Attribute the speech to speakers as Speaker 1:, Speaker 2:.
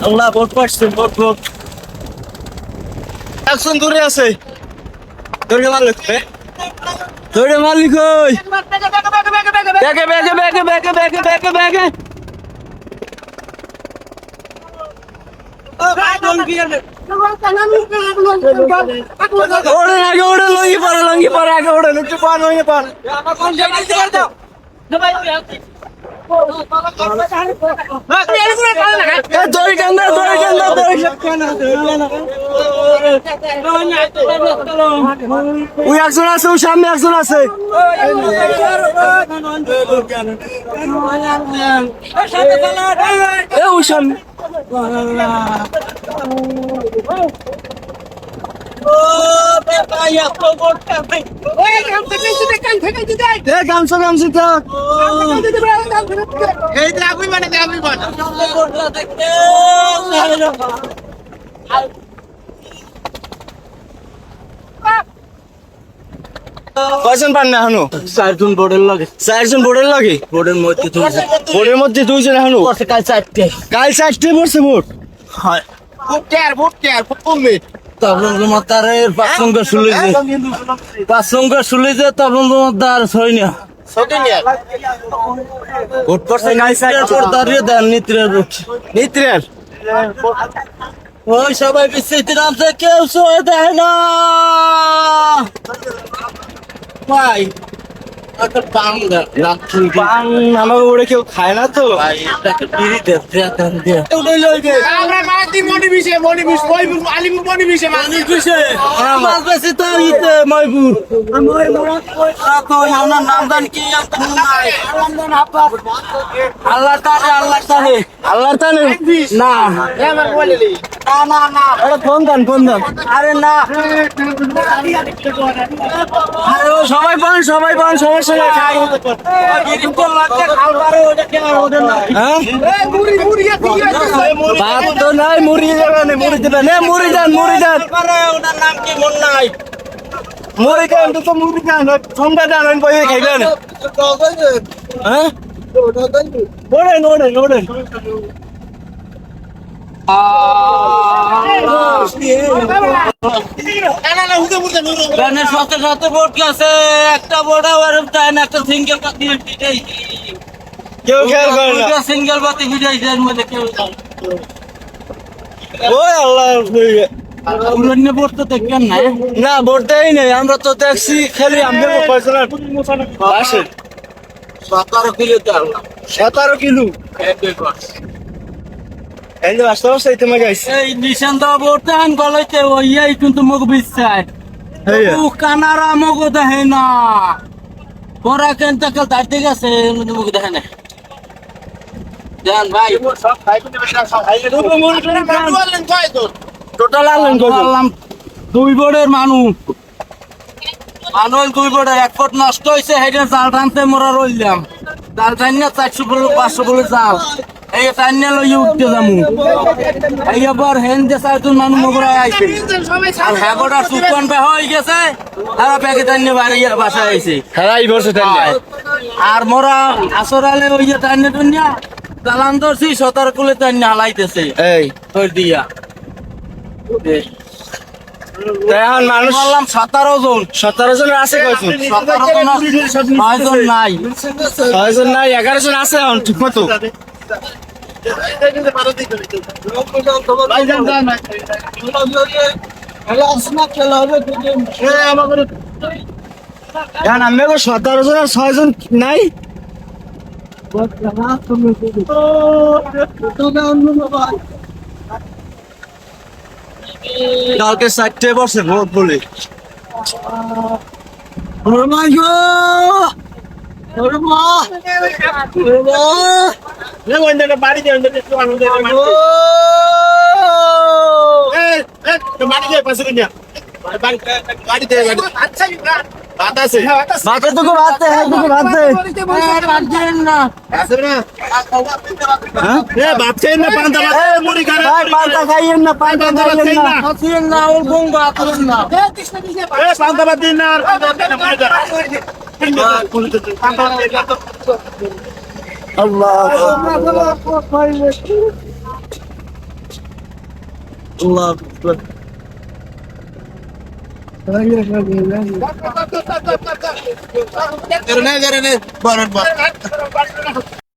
Speaker 1: আল্লাহ vote পাচ্ছে vote একজন দূরে আছে দৌড়ে মারলে দৌড়ে মারলি কই ব্যাগে ব্যাগে ব্যাগে ব্যাগে ব্যাগে ব্যাগে ব্যাগে ওড়ে আগে ওড়ে লঙ্গি পরে আগে ওড়ে লুচি পান হয়ে পান দড়ি টান্দা ওই একজন আছে ওই সামনে একজন আছে ওই সামনে গামছা গামছি থাক কয়জন পান না এখনো
Speaker 2: চারজন বোর্ডের লাগে
Speaker 1: বোর্ডের মধ্যে দুইজন এখনো
Speaker 2: কাল চারটে
Speaker 1: পড়ছে ভোট
Speaker 2: তখন তোমার তারের পাঁচ সংখ্যা শুনেছে তখন তোমার তার ছয় না
Speaker 1: ভোট পড়ছে
Speaker 2: দাঁড়িয়ে দেন
Speaker 1: নিত্রের
Speaker 2: ওই সবাই বিস্তৃতি নামছে কেউ সয়ে দেয় না ভাই
Speaker 1: আমাকে ওরে কেউ খায় না তো
Speaker 2: আল্লাহ তাহে না
Speaker 1: ফোন দেন
Speaker 2: আরে না
Speaker 1: সবাই পান সমস্যা নেই ভাত তো নাই মুড়ি দেবেন মুড়ি দেন
Speaker 2: ওনার নাম কি মন নাই
Speaker 1: মুড়ি দেন তো মুড়ি দেন সন্ধ্যা দেন বইয়ে খাইবেন হ্যাঁ ওড়েন
Speaker 2: শত ভোট গেছে একটা ভোট তাই না একটা সিঙ্গেল বাতি
Speaker 1: কেউ খেয়াল করে না
Speaker 2: সিঙ্গেল বাতি ফিটাইছে এর মধ্যে কেউ
Speaker 1: ওই আল্লাহ
Speaker 2: পুরনো ভোট তো দেখবেন না
Speaker 1: না ভোট দেই নাই আমরা তো দেখছি খালি আমাদের ফয়সালা আসে 17 কিলো এই যে আসতে আসতে ইতে মে গাইছে
Speaker 2: এই নিশান দা ভোট আন গলাইতে ওই কিন্তু মুখ বিছায় ও কানারা মুখ দেয় না পরা কেন তাকাল দাঁড়তে গেছে মুখ দেয় না জান ভাই
Speaker 1: সব খাই টোটাল আনলেন
Speaker 2: বললাম দুই বোর্ডের মানুষ দুই বোর্ডের এক ফুট নষ্ট হয়েছে হেডে জাল টানতে মোরা রইলাম জাল টানিয়া 400 বলে 500 বলে জাল এই টানিয়া লই উঠতে যামু এই আবার হেন যে চারজন মানুষ মোগরা আইছে আর হেগোটা সুকন বে হয়ে গেছে আর ব্যাগে টানিয়া বাড়িয়া বাসায় আইছে
Speaker 1: হারাই বসে তাই
Speaker 2: আর মোরা আসরালে ওই যে টানিয়া দুনিয়া চালান ধরছি 17 কুলে টানিয়া হালাইতেছে
Speaker 1: এই
Speaker 2: তোর দিয়া
Speaker 1: এখন মানুষ
Speaker 2: বললাম 17 জন
Speaker 1: আছে কয়জন
Speaker 2: 9 জন নাই
Speaker 1: 11 জন আছে এখন ঠিক মতো এখন আমি 17 জন আর 6 জন নাই কালকে 4টে বসে ভোট বলে বাড়ি ভাতের তো ভাত খাইয়েন না পান্তা খাইয়েন না পান্তা ভাত দিন না আল্লাহ আল্লাহ আকবার।
Speaker 3: Karena, baren,